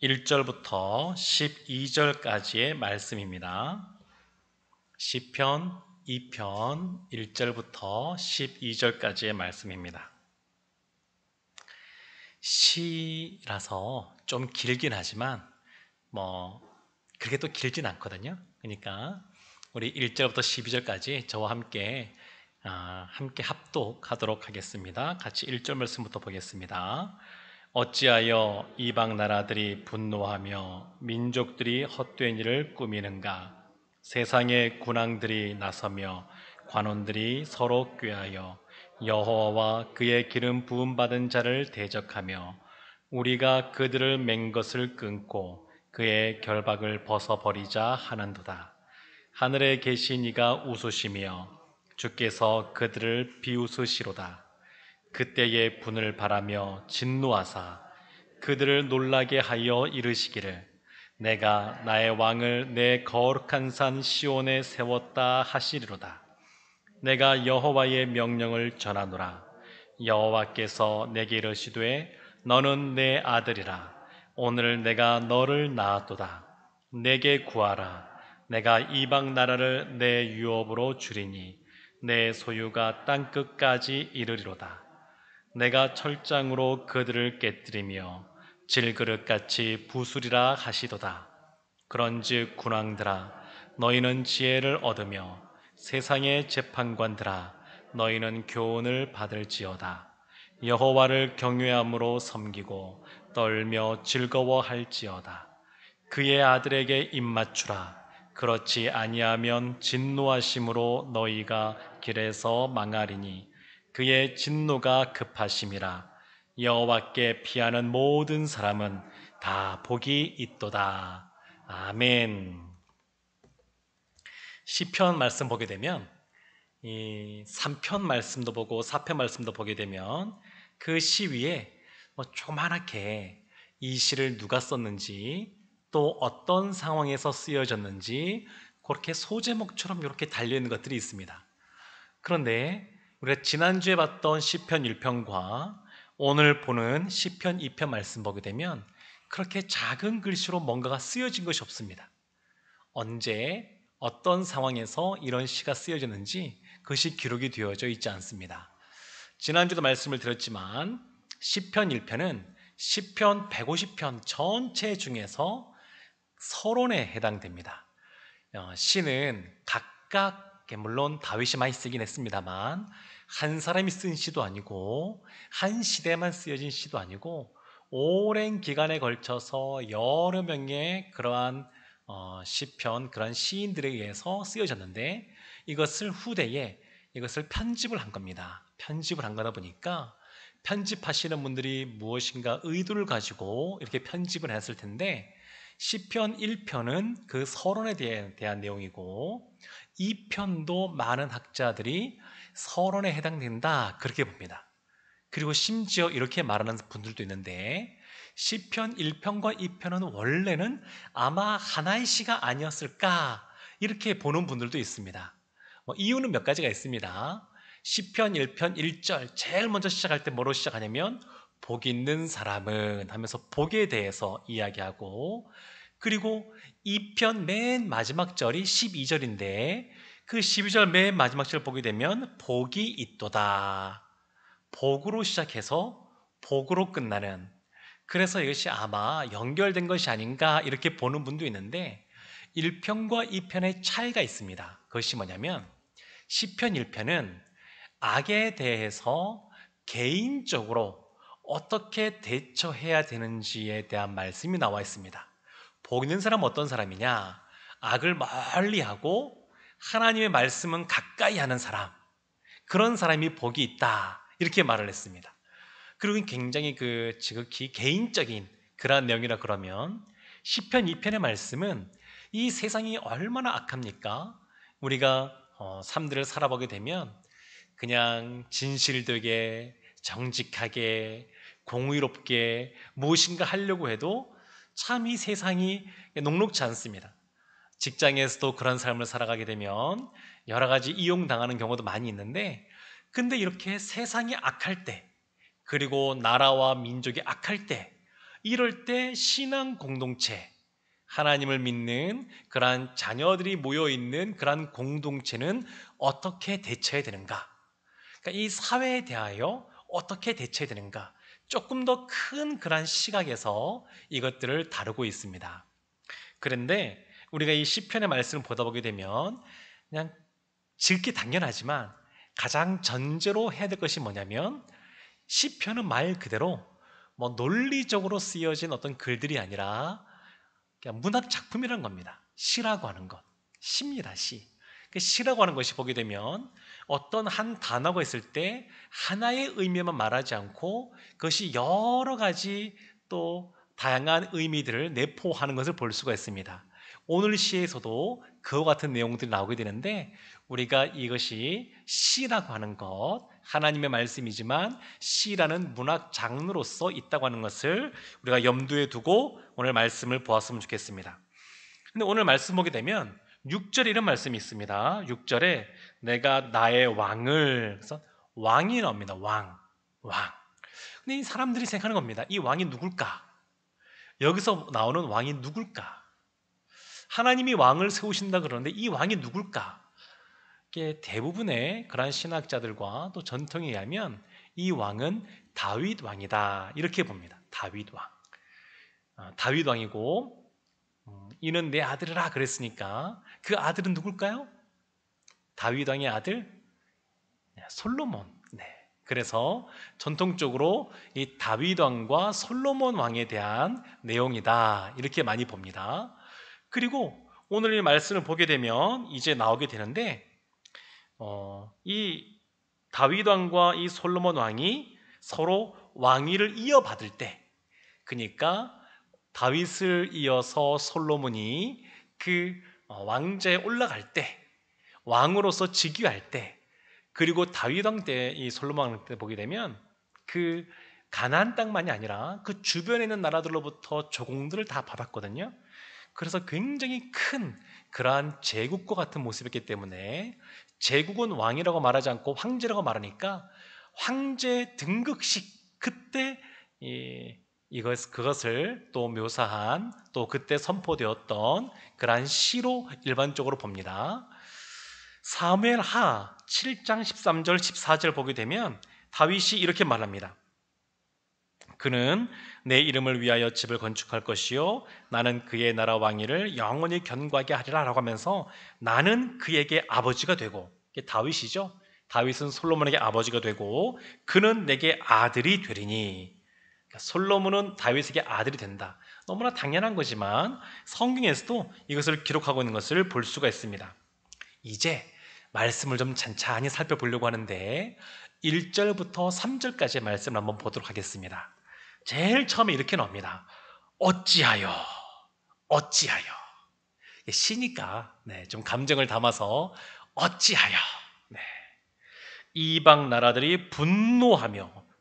1절부터 12절까지의 말씀입니다. 시편 2편 1절부터 12절까지의 말씀입니다. 시라서 좀 길긴 하지만 그렇게 또 길진 않거든요. 그러니까 우리 1절부터 12절까지 저와 함께 합독하도록 하겠습니다. 같이 1절 말씀부터 보겠습니다. 어찌하여 이방 나라들이 분노하며 민족들이 헛된 일을 꾸미는가? 세상의 군왕들이 나서며 관원들이 서로 꾀하여 여호와와 그의 기름 부음 받은 자를 대적하며 우리가 그들을 맹 것을 끊고 그의 결박을 벗어버리자 하는도다. 하늘에 계신 이가 웃으시며 주께서 그들을 비웃으시로다. 그때의 분을 바라며 진노하사 그들을 놀라게 하여 이르시기를 내가 나의 왕을 내 거룩한 산 시온에 세웠다 하시리로다. 내가 여호와의 명령을 전하노라. 여호와께서 내게 이르시되 너는 내 아들이라. 오늘 내가 너를 낳았도다. 내게 구하라. 내가 이방 나라를 내 유업으로 주리니 내 소유가 땅 끝까지 이르리로다. 내가 철장으로 그들을 깨뜨리며 질그릇같이 부수리라 하시도다. 그런즉 군왕들아 너희는 지혜를 얻으며 세상의 재판관들아 너희는 교훈을 받을지어다. 여호와를 경외함으로 섬기고 떨며 즐거워할지어다. 그의 아들에게 입맞추라. 그렇지 아니하면 진노하심으로 너희가 길에서 망하리니 그의 진노가 급하심이라. 여호와께 피하는 모든 사람은 다 복이 있도다. 아멘. 시편 말씀 보게 되면 이 3편 말씀도 보고 4편 말씀도 보게 되면 그 시 위에 조그맣게 이 시를 누가 썼는지 또 어떤 상황에서 쓰여졌는지 그렇게 소제목처럼 이렇게 달려있는 것들이 있습니다. 그런데 우리가 지난주에 봤던 시편 1편과 오늘 보는 시편 2편 말씀 보게 되면 그렇게 작은 글씨로 뭔가가 쓰여진 것이 없습니다. 언제 어떤 상황에서 이런 시가 쓰여졌는지 그것이 기록이 되어져 있지 않습니다. 지난주도 말씀을 드렸지만 시편 1편은 시편 150편 전체 중에서 서론에 해당됩니다. 시는 각각 물론 다윗이 많이 쓰긴 했습니다만 한 사람이 쓴 시도 아니고 한 시대만 쓰여진 시도 아니고 오랜 기간에 걸쳐서 여러 명의 그러한 시편, 그런 시인들에 의해서 쓰여졌는데 이것을 후대에 이것을 편집을 한 겁니다. 편집을 한 거다 보니까 편집하시는 분들이 무엇인가 의도를 가지고 이렇게 편집을 했을 텐데 시편 1편은 그 서론에 대한 내용이고 2편도 많은 학자들이 서론에 해당된다 그렇게 봅니다. 그리고 심지어 이렇게 말하는 분들도 있는데 시편 1편과 2편은 원래는 아마 하나의 시가 아니었을까 이렇게 보는 분들도 있습니다. 이유는 몇 가지가 있습니다. 시편 1편 1절 제일 먼저 시작할 때 뭐로 시작하냐면 복 있는 사람은 하면서 복에 대해서 이야기하고 그리고 2편 맨 마지막 절이 12절인데 그 12절 맨 마지막 절을 보게 되면 복이 있도다. 복으로 시작해서 복으로 끝나는 그래서 이것이 아마 연결된 것이 아닌가 이렇게 보는 분도 있는데 1편과 2편의 차이가 있습니다. 그것이 뭐냐면 시편 1편은 악에 대해서 개인적으로 어떻게 대처해야 되는지에 대한 말씀이 나와 있습니다. 복 있는 사람은 어떤 사람이냐? 악을 멀리하고 하나님의 말씀은 가까이 하는 사람. 그런 사람이 복이 있다. 이렇게 말을 했습니다. 그리고 굉장히 지극히 개인적인 그러한 내용이라 그러면 시편 2편의 말씀은 이 세상이 얼마나 악합니까? 우리가 삶들을 살아보게 되면 그냥 진실되게 정직하게 공의롭게 무엇인가 하려고 해도 참 이 세상이 녹록지 않습니다. 직장에서도 그런 삶을 살아가게 되면 여러 가지 이용당하는 경우도 많이 있는데 근데 이렇게 세상이 악할 때 그리고 나라와 민족이 악할 때 이럴 때 신앙 공동체, 하나님을 믿는 그러한 자녀들이 모여 있는 그러한 공동체는 어떻게 대처해야 되는가? 그러니까 이 사회에 대하여 어떻게 대처해야 되는가? 조금 더 큰 그러한 시각에서 이것들을 다루고 있습니다. 그런데 우리가 이 시편의 말씀을 보다 보게 되면 그냥 지극히 당연하지만 가장 전제로 해야 될 것이 뭐냐면, 시편은 말 그대로 뭐 논리적으로 쓰여진 어떤 글들이 아니라 그냥 문학 작품이라는 겁니다. 시라고 하는 것, 시입니다. 시. 그 시라고 하는 것이 보게 되면 어떤 한 단어가 있을 때 하나의 의미만 말하지 않고 그것이 여러 가지 또 다양한 의미들을 내포하는 것을 볼 수가 있습니다. 오늘 시에서도 그와 같은 내용들이 나오게 되는데, 우리가 이것이 시라고 하는 것, 하나님의 말씀이지만 시라는 문학 장르로서 있다고 하는 것을 우리가 염두에 두고 오늘 말씀을 보았으면 좋겠습니다. 근데 오늘 말씀 보게 되면 6절에 이런 말씀이 있습니다. 6절에 내가 나의 왕을, 그래서 왕이 나옵니다. 왕. 근데 이 사람들이 생각하는 겁니다. 이 왕이 누굴까? 여기서 나오는 왕이 누굴까? 하나님이 왕을 세우신다 그러는데 이 왕이 누굴까? 이게 대부분의 그러한 신학자들과 또 전통에 의하면 이 왕은 다윗 왕이다, 이렇게 봅니다. 다윗 왕. 다윗 왕이고, 이는 내 아들이라 그랬으니까 그 아들은 누굴까요? 다윗 왕의 아들 솔로몬. 네. 그래서 전통적으로 이 다윗 왕과 솔로몬 왕에 대한 내용이다, 이렇게 많이 봅니다. 그리고 오늘 이 말씀을 보게 되면 이제 나오게 되는데, 이 다윗 왕과 이 솔로몬 왕이 서로 왕위를 이어받을 때, 그러니까 다윗을 이어서 솔로몬이 그 왕좌에 올라갈 때, 왕으로서 즉위할 때, 그리고 다윗 왕 때, 이 솔로몬 왕 때 보게 되면 그 가나안 땅만이 아니라 그 주변에 있는 나라들로부터 조공들을 다 받았거든요. 그래서 굉장히 큰 그러한 제국과 같은 모습이었기 때문에, 제국은 왕이라고 말하지 않고 황제라고 말하니까 황제 등극식, 그때 그것을 또 묘사한, 또 그때 선포되었던 그러한 시로 일반적으로 봅니다. 사무엘하 7장 13절 14절 보게 되면 다윗이 이렇게 말합니다. 그는 내 이름을 위하여 집을 건축할 것이요 나는 그의 나라 왕위를 영원히 견고하게 하리라 라고 하면서, 나는 그에게 아버지가 되고, 이게 다윗이죠. 다윗은 솔로몬에게 아버지가 되고 그는 내게 아들이 되리니. 그러니까 솔로몬은 다윗에게 아들이 된다. 너무나 당연한 거지만 성경에서도 이것을 기록하고 있는 것을 볼 수가 있습니다. 이제 말씀을 좀 찬찬히 살펴보려고 하는데 1절부터 3절까지의 말씀을 한번 보도록 하겠습니다. 제일 처음에 이렇게 나옵니다. 어찌하여. 시니까 좀 감정을 담아서 어찌하여. 이방 나라들이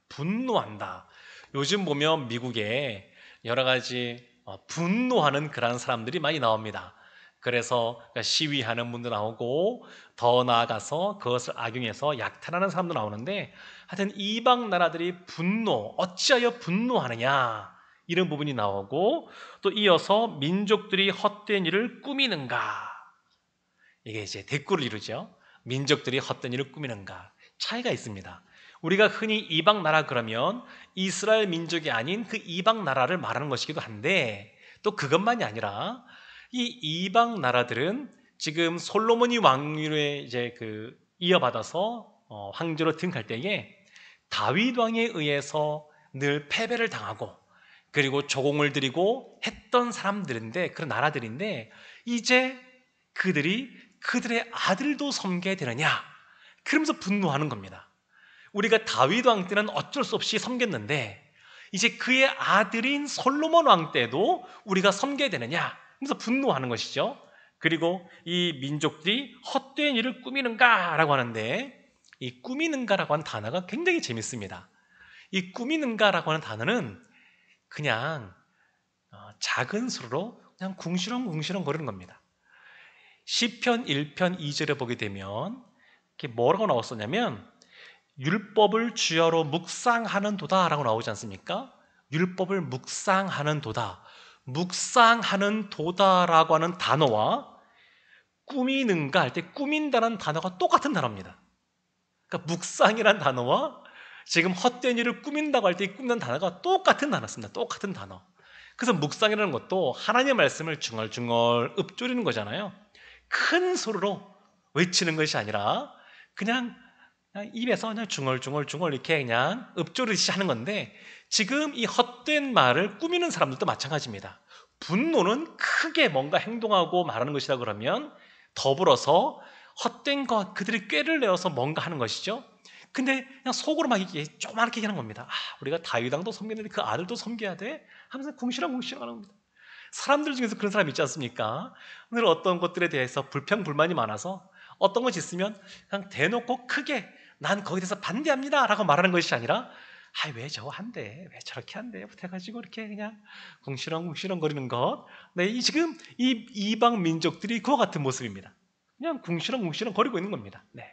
분노한다. 요즘 보면 미국에 여러 가지 분노하는 그런 사람들이 많이 나옵니다. 그래서 시위하는 분도 나오고, 더 나아가서 그것을 악용해서 약탈하는 사람도 나오는데, 하여튼 이방 나라들이 어찌하여 분노하느냐, 이런 부분이 나오고, 또 이어서 민족들이 헛된 일을 꾸미는가, 이게 이제 대꾸를 이루죠. 민족들이 헛된 일을 꾸미는가. 차이가 있습니다. 우리가 흔히 이방 나라 그러면 이스라엘 민족이 아닌 그 이방 나라를 말하는 것이기도 한데, 또 그것만이 아니라 이 이방 나라들은 지금 솔로몬이 왕위를 이제 이어받아서 황제로 등극할 때에 다윗 왕에 의해서 늘 패배를 당하고, 그리고 조공을 들이고 했던 사람들인데, 그런 나라들인데, 이제 그들의 아들도 섬겨야 되느냐, 그러면서 분노하는 겁니다. 우리가 다윗 왕 때는 어쩔 수 없이 섬겼는데 이제 그의 아들인 솔로몬 왕 때도 우리가 섬겨야 되느냐, 그래서 분노하는 것이죠. 그리고 이 민족들이 헛된 일을 꾸미는가 라고 하는데, 이 꾸미는가라고 하는 단어가 굉장히 재밌습니다. 이 꾸미는가라고 하는 단어는 그냥 작은 수로 그냥 궁시렁궁시렁 거리는 겁니다. 시편 1편 2절에 보게 되면 뭐라고 나왔었냐면, 율법을 주야로 묵상하는 도다 라고 나오지 않습니까? 율법을 묵상하는 도다. 묵상하는 도다라고 하는 단어와 꾸미는가 할 때 꾸민다는 단어가 똑같은 단어입니다. 그러니까 묵상이란 단어와 지금 헛된 일을 꾸민다고 할 때 꾸민다는 단어가 똑같은 단어였습니다. 똑같은 단어. 그래서 묵상이라는 것도 하나님의 말씀을 중얼중얼 읊조리는 거잖아요. 큰 소리로 외치는 것이 아니라 그냥 입에서 그냥 중얼중얼 이렇게 그냥 읊조리듯이 하는 건데, 지금 이 헛된 말을 꾸미는 사람들도 마찬가지입니다. 분노는 크게 뭔가 행동하고 말하는 것이다 그러면 더불어서 헛된 것, 그들이 꾀를 내어서 뭔가 하는 것이죠. 근데 그냥 속으로 막 이렇게 조그맣게 하는 겁니다. 우리가 다윗 왕도 섬기는데 그 아들도 섬겨야 돼? 하면서 궁시렁궁시렁 하는 겁니다. 사람들 중에서 그런 사람 있지 않습니까? 오늘 어떤 것들에 대해서 불평불만이 많아서 어떤 것이 있으면 그냥 대놓고 크게 난 거기에 대해서 반대합니다 라고 말하는 것이 아니라 왜 저거 한대, 왜 저렇게 한대 해가지고 이렇게 그냥 궁시렁궁시렁 거리는 것. 네, 지금 이 이방 민족들이 그와 같은 모습입니다. 그냥 궁시렁궁시렁 거리고 있는 겁니다. 네.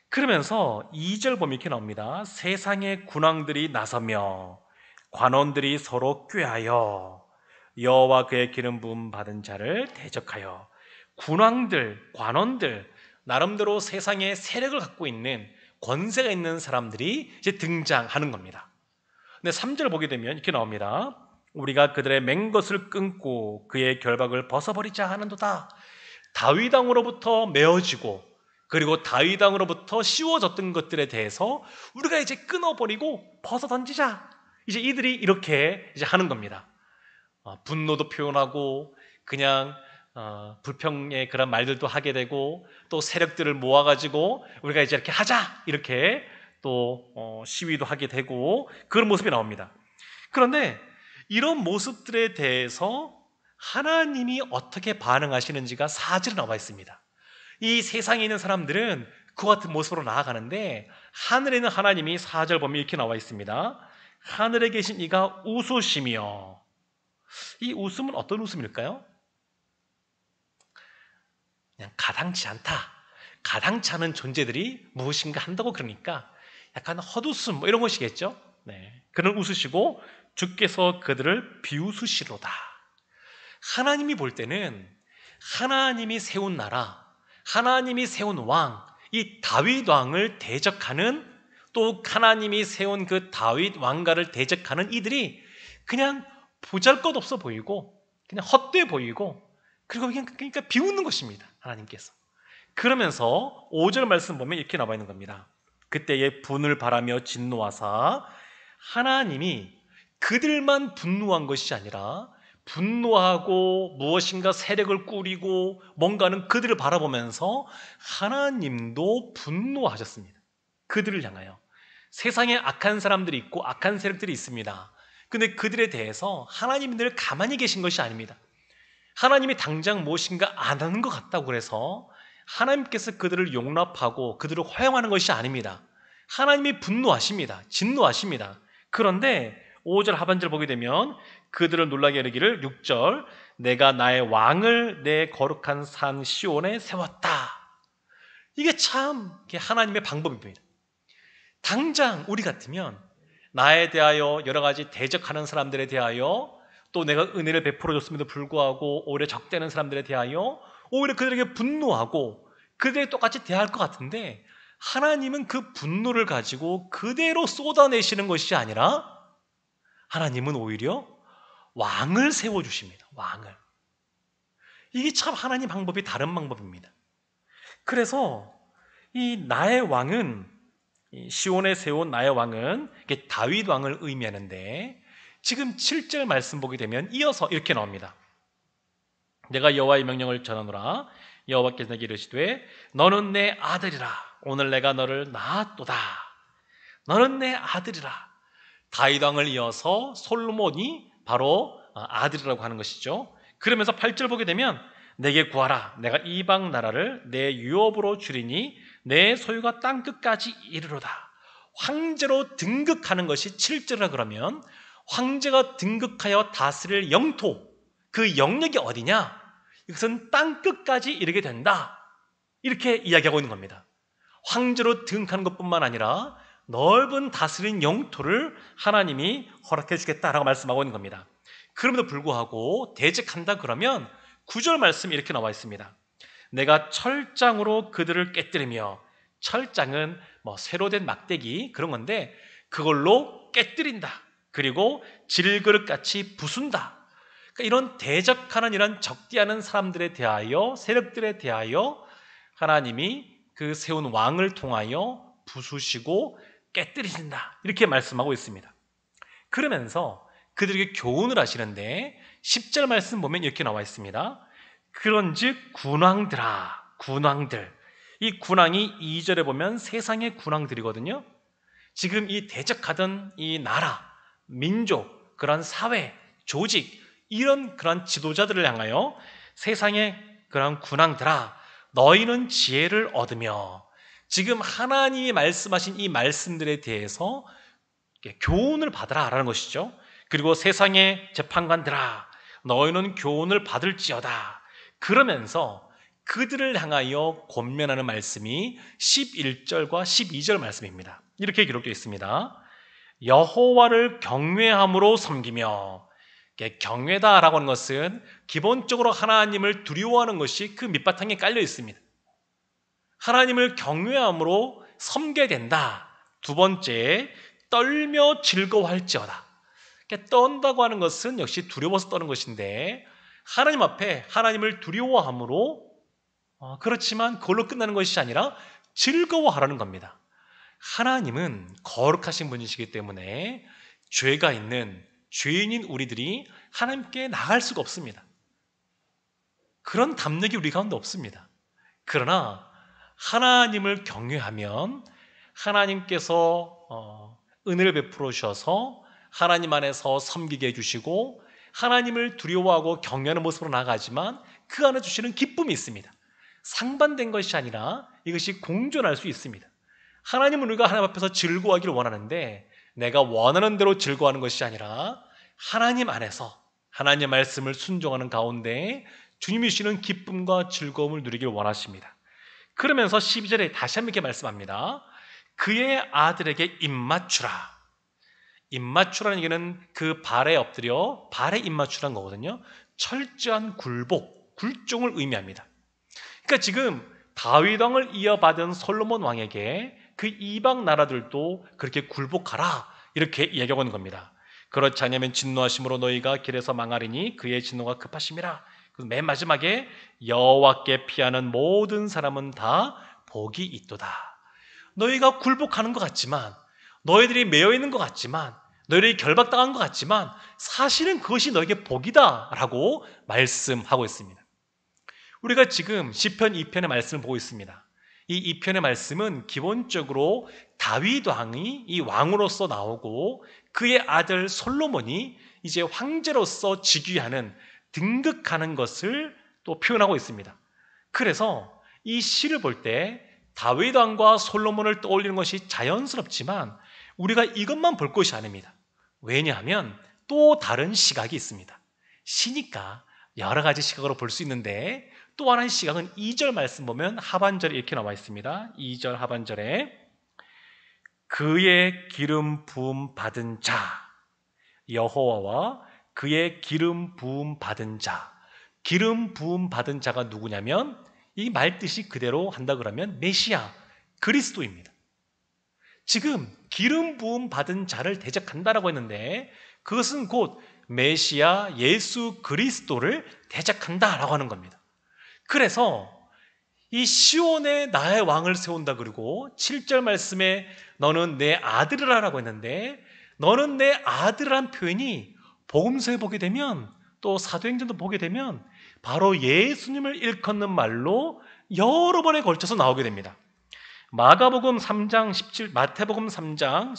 그러면서 2절 보면 이렇게 나옵니다. 세상의 군왕들이 나서며 관원들이 서로 꾀하여 여호와 그의 기름 부음 받은 자를 대적하여. 군왕들, 관원들, 나름대로 세상에 세력을 갖고 있는, 권세가 있는 사람들이 이제 등장하는 겁니다. 근데 3절 보게 되면 이렇게 나옵니다. 우리가 그들의 맹것을 끊고 그의 결박을 벗어버리자 하는도다. 다윗 왕으로부터 메어지고 그리고 다윗 왕으로부터 씌워졌던 것들에 대해서 우리가 이제 끊어버리고 벗어 던지자. 이제 이들이 이렇게 이제 하는 겁니다. 분노도 표현하고 그냥 불평의 그런 말들도 하게 되고 또 세력들을 모아가지고 우리가 이제 이렇게 하자 이렇게 또 시위도 하게 되고 그런 모습이 나옵니다. 그런데 이런 모습들에 대해서 하나님이 어떻게 반응하시는지가 4절에 나와 있습니다. 이 세상에 있는 사람들은 그와 같은 모습으로 나아가는데 하늘에 있는 하나님이 4절 보면 이렇게 나와 있습니다. 하늘에 계신 이가 웃으시며. 이 웃음은 어떤 웃음일까요? 그냥 가당치 않다, 가당치 않은 존재들이 무엇인가 한다고 그러니까 약간 헛웃음 이런 것이겠죠. 네. 그는 웃으시고 주께서 그들을 비웃으시로다. 하나님이 볼 때는 하나님이 세운 나라, 하나님이 세운 왕, 이 다윗 왕을 대적하는, 또 하나님이 세운 그 다윗 왕가를 대적하는 이들이 그냥 보잘것없어 보이고 그냥 헛돼 보이고 그리고 그냥 그러니까 비웃는 것입니다. 하나님께서. 그러면서 5절 말씀 보면 이렇게 나와 있는 겁니다. 그때에 분을 바라며 진노하사. 하나님이 그들만 분노한 것이 아니라 분노하고 무엇인가 세력을 꾸리고 뭔가는 그들을 바라보면서 하나님도 분노하셨습니다. 그들을 향하여. 세상에 악한 사람들이 있고 악한 세력들이 있습니다. 근데 그들에 대해서 하나님이 늘 가만히 계신 것이 아닙니다. 하나님이 당장 무엇인가 안 하는 것 같다고 그래서 하나님께서 그들을 용납하고 그들을 허용하는 것이 아닙니다. 하나님이 분노하십니다. 진노하십니다. 그런데 5절 하반절 보게 되면 그들을 놀라게 이르기를 6절 내가 나의 왕을 내 거룩한 산 시온에 세웠다. 이게 참 하나님의 방법입니다. 당장 우리 같으면 나에 대하여 여러 가지 대적하는 사람들에 대하여 또 내가 은혜를 베풀어줬음에도 불구하고 오히려 적대하는 사람들에 대하여 오히려 그들에게 분노하고 그들에게 똑같이 대할 것 같은데 하나님은 그 분노를 가지고 그대로 쏟아내시는 것이 아니라 하나님은 오히려 왕을 세워주십니다. 왕을. 이게 참 하나님 방법이 다른 방법입니다. 그래서 이 나의 왕은, 시온에 세운 나의 왕은 이게 다윗 왕을 의미하는데 지금 7절 말씀 보게 되면 이어서 이렇게 나옵니다. 내가 여호와의 명령을 전하노라. 여호와께서 내게 이르시되 너는 내 아들이라. 오늘 내가 너를 낳았도다. 너는 내 아들이라. 다윗 왕을 이어서 솔로몬이 바로 아들이라고 하는 것이죠. 그러면서 8절 보게 되면 내게 구하라. 내가 이방 나라를 내 유업으로 주리니 내 소유가 땅 끝까지 이르로다. 황제로 등극하는 것이 7절이라 그러면 황제가 등극하여 다스릴 영토, 그 영역이 어디냐? 이것은 땅 끝까지 이르게 된다. 이렇게 이야기하고 있는 겁니다. 황제로 등극하는 것뿐만 아니라 넓은 다스린 영토를 하나님이 허락해 주겠다라고 말씀하고 있는 겁니다. 그럼에도 불구하고 대적한다 그러면 9절 말씀이 이렇게 나와 있습니다. 내가 철장으로 그들을 깨뜨리며, 철장은 뭐 새로 된 막대기 그런 건데 그걸로 깨뜨린다. 그리고 질그릇같이 부순다. 그러니까 이런 대적하는 이런 적대하는 사람들에 대하여, 세력들에 대하여 하나님이 그 세운 왕을 통하여 부수시고 깨뜨리신다. 이렇게 말씀하고 있습니다. 그러면서 그들에게 교훈을 하시는데 10절 말씀 보면 이렇게 나와 있습니다. 그런즉 군왕들아, 군왕들. 이 군왕이 2절에 보면 세상의 군왕들이거든요. 지금 이 대적하던 이 나라, 민족, 그런 사회, 조직, 이런 그런 지도자들을 향하여 세상의 그런 군왕들아, 너희는 지혜를 얻으며, 지금 하나님이 말씀하신 이 말씀들에 대해서 교훈을 받으라 라는 것이죠. 그리고 세상의 재판관들아, 너희는 교훈을 받을지어다. 그러면서 그들을 향하여 권면하는 말씀이 11절과 12절 말씀입니다. 이렇게 기록되어 있습니다. 여호와를 경외함으로 섬기며, 경외다라고 하는 것은 기본적으로 하나님을 두려워하는 것이 그 밑바탕에 깔려 있습니다. 하나님을 경외함으로 섬게 된다. 두 번째, 떨며 즐거워할지어다. 떤다고 하는 것은 역시 두려워서 떠는 것인데, 하나님 앞에 하나님을 두려워함으로, 그렇지만 그걸로 끝나는 것이 아니라 즐거워하라는 겁니다. 하나님은 거룩하신 분이시기 때문에 죄가 있는 죄인인 우리들이 하나님께 나갈 수가 없습니다. 그런 담력이 우리 가운데 없습니다. 그러나 하나님을 경외하면 하나님께서 은혜를 베풀어 주셔서 하나님 안에서 섬기게 해주시고, 하나님을 두려워하고 경외하는 모습으로 나아가지만 그 안에 주시는 기쁨이 있습니다. 상반된 것이 아니라 이것이 공존할 수 있습니다. 하나님은 우리가 하나님 앞에서 즐거워하기를 원하는데, 내가 원하는 대로 즐거워하는 것이 아니라 하나님 안에서 하나님의 말씀을 순종하는 가운데 주님이 주시는 기쁨과 즐거움을 누리길 원하십니다. 그러면서 12절에 다시 한번 이렇게 말씀합니다. 그의 아들에게 입맞추라. 입맞추라는 얘기는 그 발에 엎드려 발에 입맞추라는 거거든요. 철저한 굴복, 굴종을 의미합니다. 그러니까 지금 다윗 왕을 이어받은 솔로몬 왕에게 그 이방 나라들도 그렇게 굴복하라, 이렇게 얘기하고 있는 겁니다. 그렇지 않으면 진노하심으로 너희가 길에서 망하리니 그의 진노가 급하심이라. 맨 마지막에 여호와께 피하는 모든 사람은 다 복이 있도다. 너희가 굴복하는 것 같지만, 너희들이 매여 있는 것 같지만, 너희들이 결박당한 것 같지만 사실은 그것이 너에게 복이다 라고 말씀하고 있습니다. 우리가 지금 시편 2편의 말씀을 보고 있습니다. 이 2편의 말씀은 기본적으로 다윗 왕이 이 왕으로서 나오고 그의 아들 솔로몬이 이제 황제로서 즉위하는, 등극하는 것을 또 표현하고 있습니다. 그래서 이 시를 볼 때 다윗 왕과 솔로몬을 떠올리는 것이 자연스럽지만 우리가 이것만 볼 것이 아닙니다. 왜냐하면 또 다른 시각이 있습니다. 시니까 여러 가지 시각으로 볼 수 있는데, 또 하나의 시각은 2절 말씀 보면 하반절에 이렇게 나와 있습니다. 2절 하반절에 그의 기름 부음 받은 자, 여호와와 그의 기름 부음 받은 자. 기름 부음 받은 자가 누구냐면 이 말 뜻이 그대로 한다 그러면 메시아, 그리스도입니다. 지금 기름 부음 받은 자를 대적한다라고 했는데 그것은 곧 메시아 예수 그리스도를 대적한다라고 하는 겁니다. 그래서 이 시온에 나의 왕을 세운다 그러고 7절 말씀에 너는 내 아들이라고 했는데, 너는 내 아들이란 표현이 복음서에 보게 되면, 또 사도행전도 보게 되면 바로 예수님을 일컫는 말로 여러 번에 걸쳐서 나오게 됩니다. 마가복음 3장 17, 마태복음 3장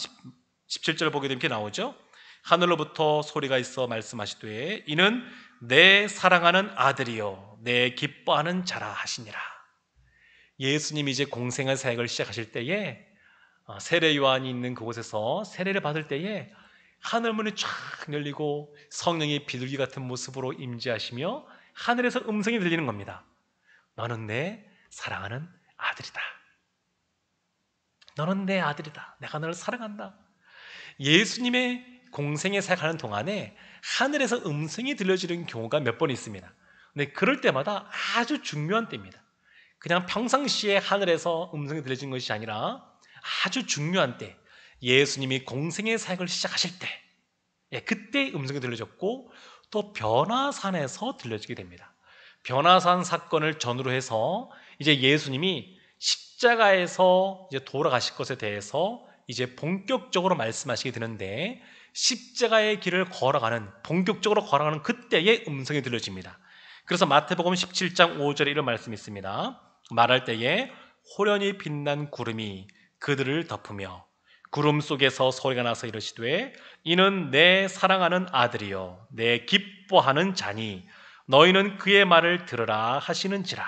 17절 보게 되면 이렇게 나오죠. 하늘로부터 소리가 있어 말씀하시되 이는 내 사랑하는 아들이요 내 기뻐하는 자라 하시니라. 예수님이 이제 공생의 사역을 시작하실 때에 세례 요한이 있는 그곳에서 세례를 받을 때에 하늘문이 쫙 열리고 성령이 비둘기 같은 모습으로 임재하시며 하늘에서 음성이 들리는 겁니다. 너는 내 사랑하는 아들이다. 너는 내 아들이다. 내가 너를 사랑한다. 예수님의 공생의 사역하는 동안에 하늘에서 음성이 들려지는 경우가 몇 번 있습니다. 근데 그럴 때마다 아주 중요한 때입니다. 그냥 평상시에 하늘에서 음성이 들려지는 것이 아니라 아주 중요한 때, 예수님이 공생의 사역을 시작하실 때, 그때 음성이 들려졌고 또 변화산에서 들려지게 됩니다. 변화산 사건을 전후로 해서 이제 예수님이 십자가에서 이제 돌아가실 것에 대해서 이제 본격적으로 말씀하시게 되는데, 십자가의 길을 걸어가는, 본격적으로 걸어가는 그때의 음성이 들려집니다. 그래서 마태복음 17장 5절에 이런 말씀이 있습니다. 말할 때에 호련히 빛난 구름이 그들을 덮으며 구름 속에서 소리가 나서 이르시되 이는 내 사랑하는 아들이요 내 기뻐하는 자니 너희는 그의 말을 들으라 하시는지라.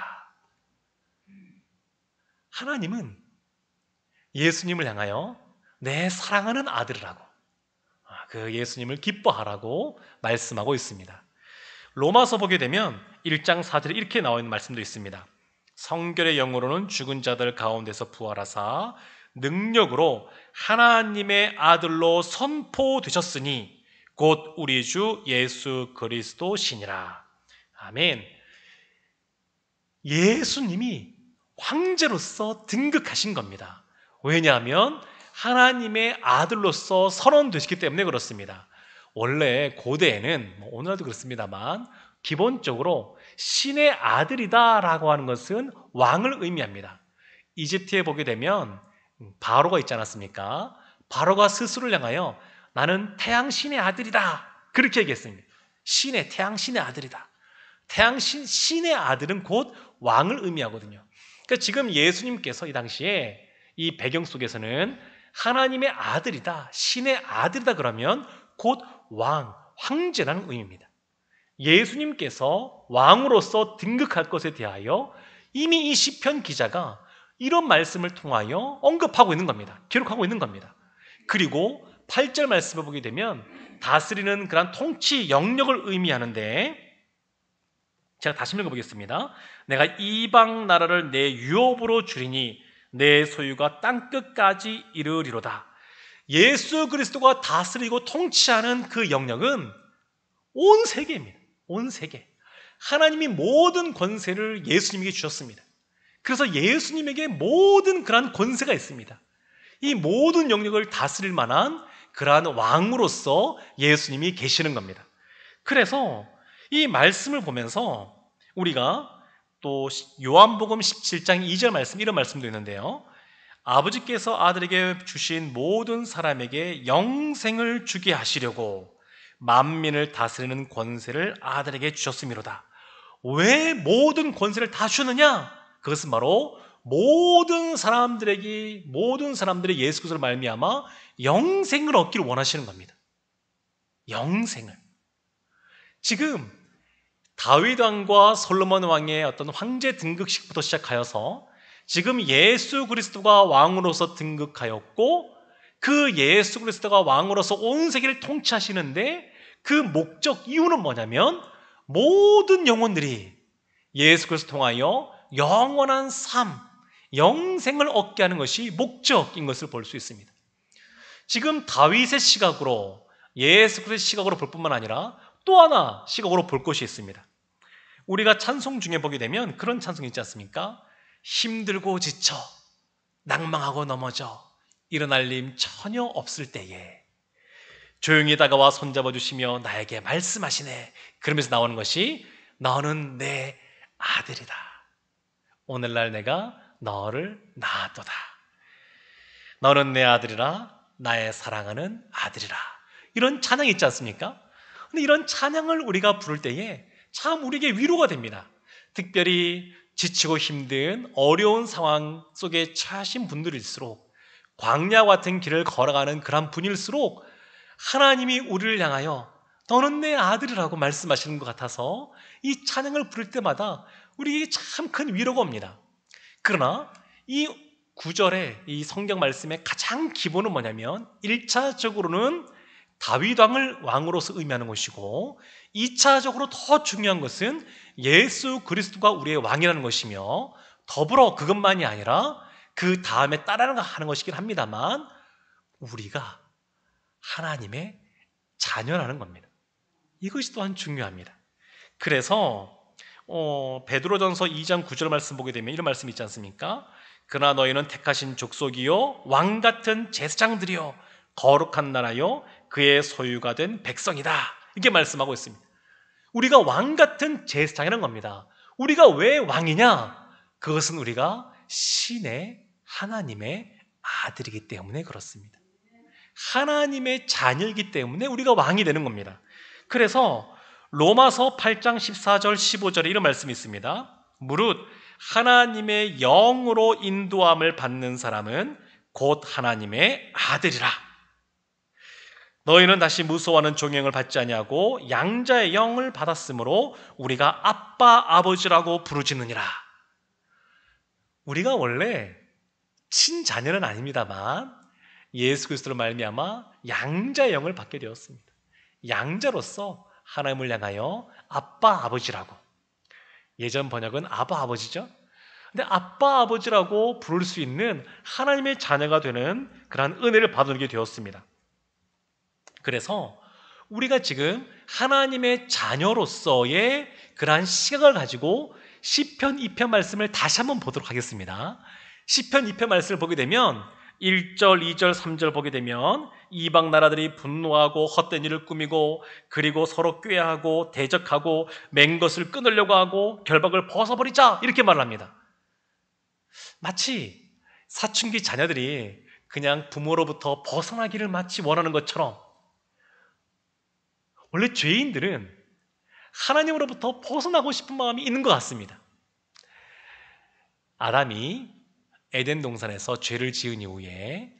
하나님은 예수님을 향하여 내 사랑하는 아들이라고, 그 예수님을 기뻐하라고 말씀하고 있습니다. 로마서 보게 되면 1장 4절에 이렇게 나와 있는 말씀도 있습니다. 성결의 영으로는 죽은 자들 가운데서 부활하사 능력으로 하나님의 아들로 선포되셨으니 곧 우리 주 예수 그리스도시니라. 아멘. 예수님이 황제로서 등극하신 겁니다. 왜냐하면 하나님의 아들로서 선언되시기 때문에 그렇습니다. 원래 고대에는 오늘도 그렇습니다만 기본적으로 신의 아들이다라고 하는 것은 왕을 의미합니다. 이집트에 보게 되면 바로가 있지 않았습니까? 바로가 스스로를 향하여 나는 태양신의 아들이다 그렇게 얘기했습니다. 태양신의 아들이다. 신의 아들은 곧 왕을 의미하거든요. 그러니까 지금 예수님께서 이 당시에 이 배경 속에서는 하나님의 아들이다, 신의 아들이다 그러면 곧 황제라는 의미입니다. 예수님께서 왕으로서 등극할 것에 대하여 이미 이 시편 기자가 이런 말씀을 통하여 언급하고 있는 겁니다. 기록하고 있는 겁니다. 그리고 8절 말씀을 보게 되면 다스리는 그런 통치 영역을 의미하는데, 제가 다시 읽어보겠습니다. 내가 이방 나라를 내 유업으로 주리니 내 소유가 땅끝까지 이르리로다. 예수 그리스도가 다스리고 통치하는 그 영역은 온 세계입니다. 온 세계. 하나님이 모든 권세를 예수님에게 주셨습니다. 그래서 예수님에게 모든 그러한 권세가 있습니다. 이 모든 영역을 다스릴 만한 그러한 왕으로서 예수님이 계시는 겁니다. 그래서 이 말씀을 보면서 우리가 또 요한복음 17장 2절 말씀, 이런 말씀도 있는데요. 아버지께서 아들에게 주신 모든 사람에게 영생을 주게 하시려고 만민을 다스리는 권세를 아들에게 주셨음이로다. 왜 모든 권세를 다 주느냐? 그것은 바로 모든 사람들이 예수 그리스도를 말미암아 영생을 얻기를 원하시는 겁니다. 영생을. 지금 다윗 왕과 솔로몬 왕의 어떤 황제 등극식부터 시작하여서 지금 예수 그리스도가 왕으로서 등극하였고, 그 예수 그리스도가 왕으로서 온 세계를 통치하시는데 그 목적, 이유는 뭐냐면 모든 영혼들이 예수 그리스도 통하여 영원한 삶, 영생을 얻게 하는 것이 목적인 것을 볼 수 있습니다. 지금 다윗의 시각으로, 예수 그리스도의 시각으로 볼 뿐만 아니라 또 하나 시각으로 볼 것이 있습니다. 우리가 찬송 중에 보게 되면 그런 찬송이 있지 않습니까? 힘들고 지쳐 낭망하고 넘어져 일어날 힘 전혀 없을 때에 조용히 다가와 손잡아 주시며 나에게 말씀하시네. 그러면서 나오는 것이 너는 내 아들이다. 오늘날 내가 너를 낳았도다. 너는 내 아들이라, 나의 사랑하는 아들이라. 이런 찬양이 있지 않습니까? 근데 이런 찬양을 우리가 부를 때에 참 우리에게 위로가 됩니다. 특별히 지치고 힘든 어려운 상황 속에 처하신 분들일수록, 광야 같은 길을 걸어가는 그런 분일수록 하나님이 우리를 향하여 너는 내 아들이라고 말씀하시는 것 같아서 이 찬양을 부를 때마다 우리에게 참 큰 위로가 옵니다. 그러나 이 구절의 이 성경 말씀의 가장 기본은 뭐냐면 1차적으로는 다윗 왕을 왕으로서 의미하는 것이고, 2차적으로 더 중요한 것은 예수 그리스도가 우리의 왕이라는 것이며, 더불어 그것만이 아니라 그 다음에 따라가는 것이긴 합니다만 우리가 하나님의 자녀라는 겁니다. 이것이 또한 중요합니다. 그래서 베드로전서 2장 9절 말씀 보게 되면 이런 말씀 있지 않습니까? 그러나 너희는 택하신 족속이요 왕같은 제사장들이요 거룩한 나라요 그의 소유가 된 백성이다. 이렇게 말씀하고 있습니다. 우리가 왕같은 제사장이라는 겁니다. 우리가 왜 왕이냐? 그것은 우리가 신의 하나님의 아들이기 때문에 그렇습니다. 하나님의 자녀이기 때문에 우리가 왕이 되는 겁니다. 그래서 로마서 8장 14절 15절에 이런 말씀이 있습니다. 무릇 하나님의 영으로 인도함을 받는 사람은 곧 하나님의 아들이라. 너희는 다시 무서워하는 종형을 받지 아니하고 양자의 영을 받았으므로 우리가 아빠 아버지라고 부르짖느니라. 우리가 원래 친자녀는 아닙니다만 예수 그리스도로 말미암아 양자의 영을 받게 되었습니다. 양자로서 하나님을 향하여 아빠 아버지라고. 예전 번역은 아바 아버지죠. 근데 아빠 아버지라고 부를 수 있는 하나님의 자녀가 되는 그러한 은혜를 받게 되었습니다. 그래서 우리가 지금 하나님의 자녀로서의 그러한 시각을 가지고 시편 2편 말씀을 다시 한번 보도록 하겠습니다. 시편 2편 말씀을 보게 되면 1절, 2절, 3절 보게 되면 이방 나라들이 분노하고 헛된 일을 꾸미고 그리고 서로 꾀하고 대적하고 맹 것을 끊으려고 하고 결박을 벗어버리자 이렇게 말을 합니다. 마치 사춘기 자녀들이 그냥 부모로부터 벗어나기를 마치 원하는 것처럼 원래 죄인들은 하나님으로부터 벗어나고 싶은 마음이 있는 것 같습니다. 아담이 에덴 동산에서 죄를 지은 이후에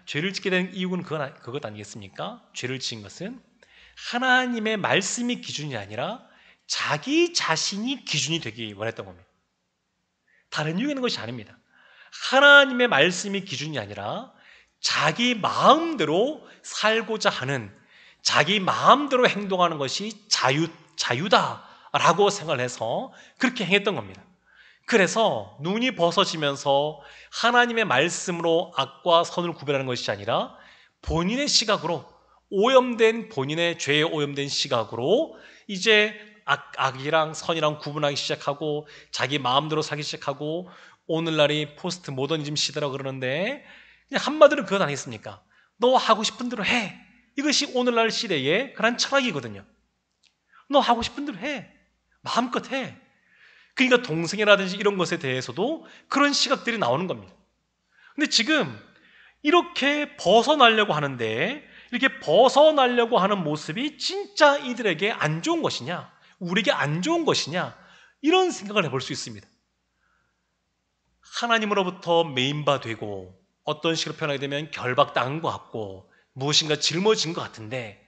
죄를 짓게 된 이유는 그것 아니겠습니까? 죄를 지은 것은 하나님의 말씀이 기준이 아니라 자기 자신이 기준이 되기 원했던 겁니다. 다른 이유가 있는 것이 아닙니다. 하나님의 말씀이 기준이 아니라 자기 마음대로 살고자 하는 자기 마음대로 행동하는 것이 자유다라고 생각을 해서 그렇게 행했던 겁니다. 그래서 눈이 벗어지면서 하나님의 말씀으로 악과 선을 구별하는 것이 아니라 본인의 시각으로 오염된 본인의 죄에 오염된 시각으로 이제 악이랑 선이랑 구분하기 시작하고 자기 마음대로 살기 시작하고 오늘날이 포스트 모더니즘 시대라고 그러는데 그냥 한마디로 그것 아니겠습니까? 너 하고 싶은 대로 해. 이것이 오늘날 시대의 그런 철학이거든요. 너 하고 싶은 대로 해. 마음껏 해. 그러니까 동성애라든지 이런 것에 대해서도 그런 시각들이 나오는 겁니다. 근데 지금 이렇게 벗어나려고 하는데 이렇게 벗어나려고 하는 모습이 진짜 이들에게 안 좋은 것이냐? 우리에게 안 좋은 것이냐? 이런 생각을 해볼 수 있습니다. 하나님으로부터 메인바되고 어떤 식으로 표현하게 되면 결박당한 것 같고 무엇인가 짊어진 것 같은데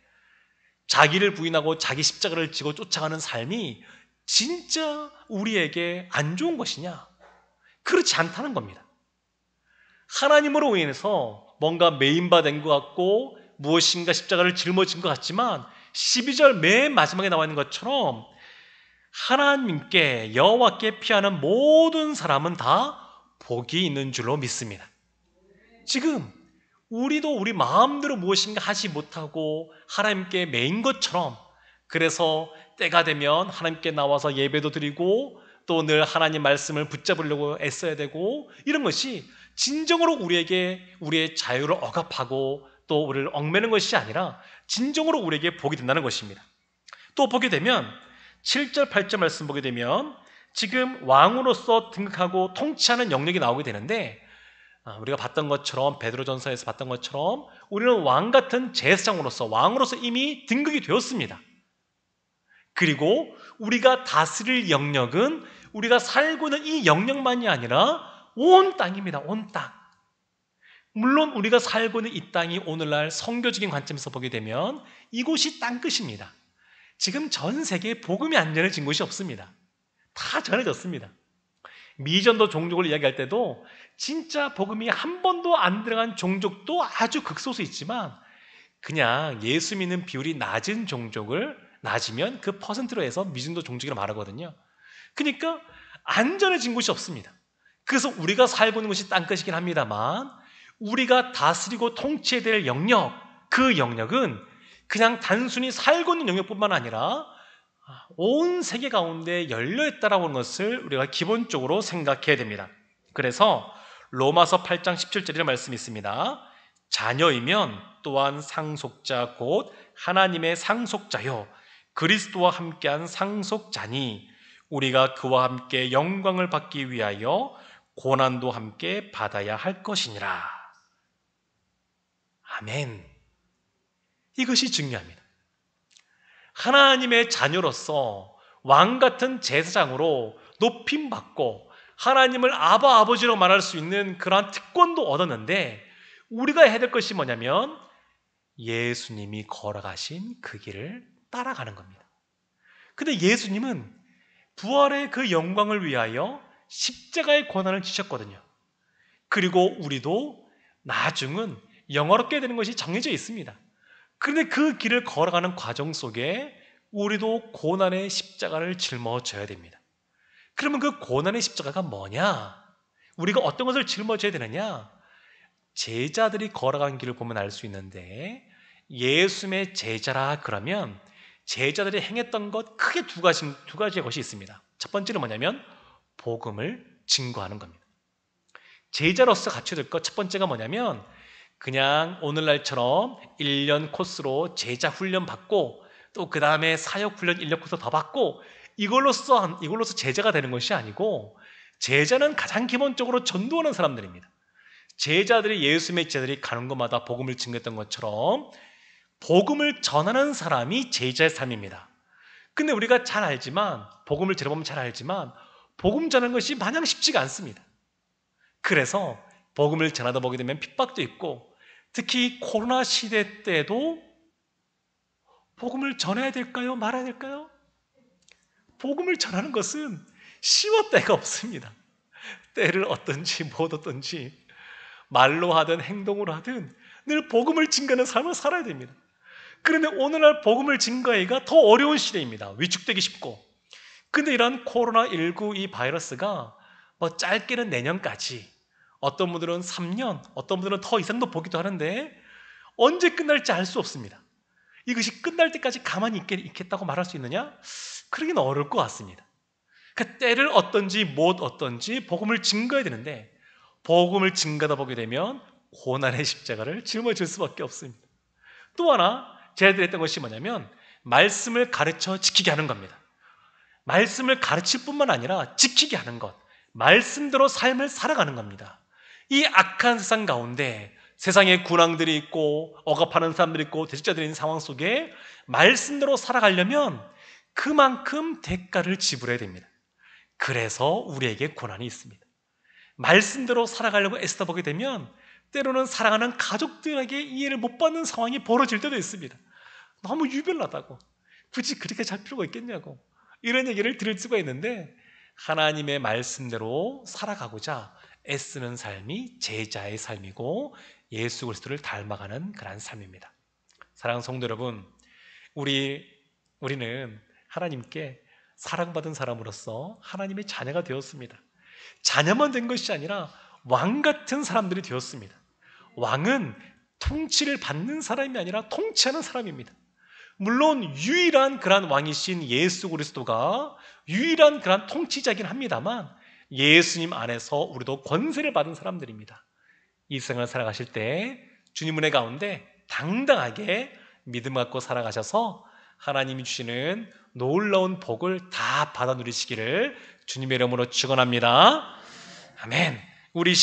자기를 부인하고 자기 십자가를 지고 쫓아가는 삶이 진짜 우리에게 안 좋은 것이냐? 그렇지 않다는 겁니다. 하나님으로 인해서 뭔가 메인바된 것 같고 무엇인가 십자가를 짊어진 것 같지만 12절 맨 마지막에 나와 있는 것처럼 하나님께 여호와께 피하는 모든 사람은 다 복이 있는 줄로 믿습니다. 지금 우리도 우리 마음대로 무엇인가 하지 못하고 하나님께 매인 것처럼 그래서 때가 되면 하나님께 나와서 예배도 드리고 또 늘 하나님 말씀을 붙잡으려고 애써야 되고 이런 것이 진정으로 우리에게 우리의 자유를 억압하고 또 우리를 얽매는 것이 아니라 진정으로 우리에게 복이 된다는 것입니다. 또 보게 되면 7절 8절 말씀 보게 되면 지금 왕으로서 등극하고 통치하는 영역이 나오게 되는데 우리가 봤던 것처럼 베드로전서에서 봤던 것처럼 우리는 왕 같은 제사장으로서 왕으로서 이미 등극이 되었습니다. 그리고 우리가 다스릴 영역은 우리가 살고 있는 이 영역만이 아니라 온 땅입니다. 온 땅. 물론 우리가 살고 있는 이 땅이 오늘날 성교적인 관점에서 보게 되면 이곳이 땅끝입니다. 지금 전 세계에 복음이 안 전해진 곳이 없습니다. 다 전해졌습니다. 미전도 종족을 이야기할 때도 진짜 복음이 한 번도 안 들어간 종족도 아주 극소수 있지만 그냥 예수 믿는 비율이 낮은 종족을 낮으면 그 퍼센트로 해서 미전도 종족이라고 말하거든요. 그러니까 안 전해진 곳이 없습니다. 그래서 우리가 살고 있는 것이 땅끝이긴 합니다만 우리가 다스리고 통치해야 될 영역, 그 영역은 그냥 단순히 살고 있는 영역뿐만 아니라 온 세계 가운데 열려있다라고 하는 것을 우리가 기본적으로 생각해야 됩니다. 그래서 로마서 8장 17절의 말씀이 있습니다. 자녀이면 또한 상속자 곧 하나님의 상속자요 그리스도와 함께한 상속자니 우리가 그와 함께 영광을 받기 위하여 고난도 함께 받아야 할 것이니라. 아멘. 이것이 중요합니다. 하나님의 자녀로서 왕같은 제사장으로 높임받고 하나님을 아바 아버지로 말할 수 있는 그러한 특권도 얻었는데 우리가 해야 될 것이 뭐냐면 예수님이 걸어가신 그 길을 따라가는 겁니다. 근데 예수님은 부활의 그 영광을 위하여 십자가의 고난을 지셨거든요. 그리고 우리도 나중은 영화롭게 되는 것이 정해져 있습니다. 그런데 그 길을 걸어가는 과정 속에 우리도 고난의 십자가를 짊어져야 됩니다. 그러면 그 고난의 십자가가 뭐냐? 우리가 어떤 것을 짊어져야 되느냐? 제자들이 걸어간 길을 보면 알 수 있는데 예수님의 제자라 그러면 제자들이 행했던 것 크게 두 가지의 것이 있습니다. 첫 번째는 뭐냐면 복음을 증거하는 겁니다. 제자로서 갖춰야 될 것 첫 번째가 뭐냐면 그냥 오늘날처럼 1년 코스로 제자 훈련 받고 또 그 다음에 사역 훈련 1년 코스 더 받고 이걸로써 제자가 되는 것이 아니고 제자는 가장 기본적으로 전도하는 사람들입니다. 제자들이 예수님의 제자들이 가는 곳마다 복음을 증거했던 것처럼 복음을 전하는 사람이 제자의 삶입니다. 근데 우리가 잘 알지만 복음을 들어보면 잘 알지만 복음 전하는 것이 마냥 쉽지가 않습니다. 그래서 복음을 전하다 보게 되면 핍박도 있고 특히 코로나 시대 때도 복음을 전해야 될까요? 말아야 될까요? 복음을 전하는 것은 쉬울 때가 없습니다. 때를 얻든지 못 얻든지 말로 하든 행동으로 하든 늘 복음을 증거하는 삶을 살아야 됩니다. 그런데 오늘날 복음을 증거하기가 더 어려운 시대입니다. 위축되기 쉽고. 근데 이런 코로나19 이 바이러스가 짧게는 내년까지 어떤 분들은 3년, 어떤 분들은 더 이상도 보기도 하는데 언제 끝날지 알 수 없습니다. 이것이 끝날 때까지 가만히 있겠다고 말할 수 있느냐? 그러긴 어려울 것 같습니다. 그 때를 얻든지 못 얻든지 복음을 증거해야 되는데 복음을 증거하다 보게 되면 고난의 십자가를 짊어질 수밖에 없습니다. 또 하나 제자들이 했던 것이 뭐냐면 말씀을 가르쳐 지키게 하는 겁니다. 말씀을 가르칠 뿐만 아니라 지키게 하는 것, 말씀대로 삶을 살아가는 겁니다. 이 악한 세상 가운데 세상에 군왕들이 있고 억압하는 사람들이 있고 대적자들이 있는 상황 속에 말씀대로 살아가려면 그만큼 대가를 지불해야 됩니다. 그래서 우리에게 고난이 있습니다. 말씀대로 살아가려고 애쓰다 보게 되면 때로는 사랑하는 가족들에게 이해를 못 받는 상황이 벌어질 때도 있습니다. 너무 유별나다고 굳이 그렇게 잘 필요가 있겠냐고 이런 얘기를 들을 수가 있는데 하나님의 말씀대로 살아가고자 애쓰는 삶이 제자의 삶이고 예수 그리스도를 닮아가는 그런 삶입니다. 사랑하는 성도 여러분, 우리는 하나님께 사랑받은 사람으로서 하나님의 자녀가 되었습니다. 자녀만 된 것이 아니라 왕 같은 사람들이 되었습니다. 왕은 통치를 받는 사람이 아니라 통치하는 사람입니다. 물론 유일한 그런 왕이신 예수 그리스도가 유일한 그런 통치자이긴 합니다만 예수님 안에서 우리도 권세를 받은 사람들입니다. 이 생을 살아가실 때 주님 은혜 가운데 당당하게 믿음 갖고 살아가셔서 하나님이 주시는 놀라운 복을 다 받아 누리시기를 주님의 이름으로 축원합니다. 아멘. 우리